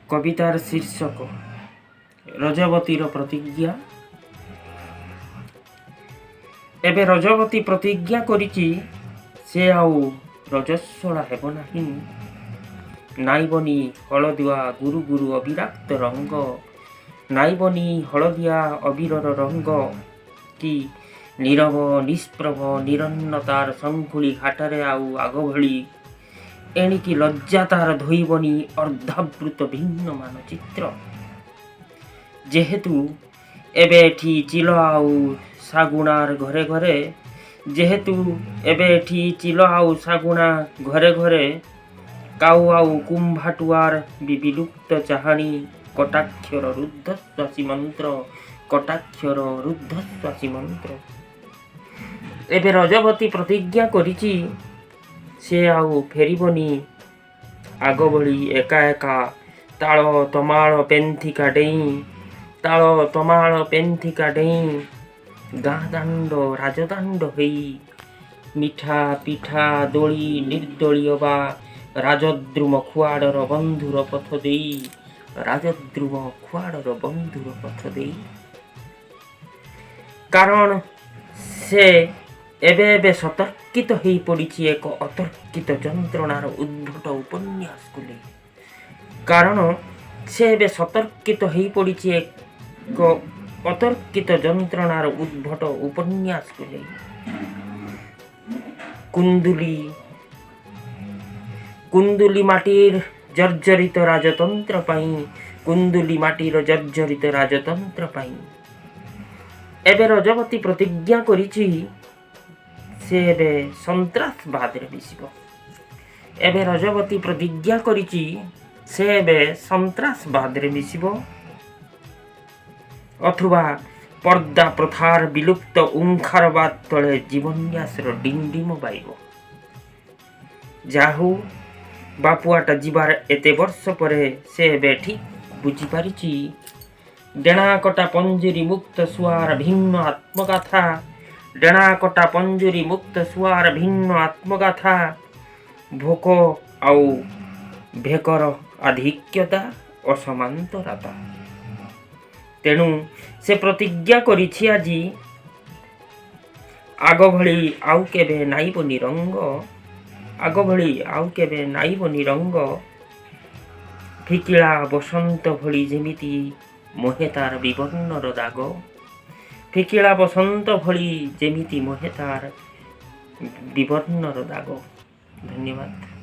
कवितार शीर्षक रजवतीर प्रतिज्ञा। एबे रजवती प्रतिज्ञा करिछि से आउ रजस्वला हेब नाही। नाइबनी हलदिया गुरु गुरु अविराक्त रंग, नाइबनी हलदिया अबीरर रंग कि नीरव निष्प्रभ निरन्नतार शंखुली घाटरे आउ आग भली एणिकी लज्जा तार धोइबनी अर्धावृत भिन्न मानचित्र। जेहेतु एबे एठी चिल आउ सागुणार घरे घरे, जेहेतु एबे एठी चिल आउ सागुणा घरे घरे, काउ आउ कुंभाटुआर विलुप्त चाहाणी कटाक्षर रुद्धश्वासी मंत्र, कटाक्षर रुद्धश्वासी मंत्र। एबे रजवती प्रतिज्ञा करिछि से आउ फेरिबनी आग भली एका एका ताल तमाल पेन्थिका डेई, ताल तमाल पेन्थिका डेई गाँ दाण्ड राजदाण्ड हेई मिठा पिठा दोली निर्दलीय बा राजद्रुम खुआडर बंधुर पथ देई, राजद्रुम खुआडर बंधुर पथ देई। कारण से एबे एबे सतर्कित हेई पड़िछि एक अतर्कित जंत्रणार उद्भट उपन्यास को ले। कारण से एबे सतर्कित हेई पड़िछि एक अतर्कित जंत्रणार उद्भट उपन्यास को ले। कुंदुली माटीर जर्जरित राजतंत्र पाई, कुंदुली माटीर जर्जरित राजतंत्र पाई एबे रजवती प्रतिज्ञा करिछि से एबे सन्त्रासबाद रे मिसिबो। एबे रजवती प्रतिज्ञा करिछि से एबे सन्त्रासबाद रे मिसिबो, अथवा पर्दा प्रथार विलुप्त उंखारबाद तले जीवन्यासर डिंडिम बाइबो। जाहू बापुआटा जीवार एते वर्ष परे से एबे ठीक बुझी पारिछि डेणाकटा पंजुरी मुक्त सुआर भिन्न आत्मगाथा, डेणाकटा पंजुरी मुक्त सुआर भिन्न आत्मगाथा, भोक आउ भेकर आधिक्यता असमांतरता। तेणु से प्रतिज्ञा करिछि आजी आग भली आउ केबे नाइबनी रंग, आग भली आउ केबे नाइबनी रंग, फिकिला बसंत भली जेमिति मोहे तार विवर्णर दाग, फिकिला बसंत भली जेमिति मोहे तार विवर्णर दाग। धन्यवाद।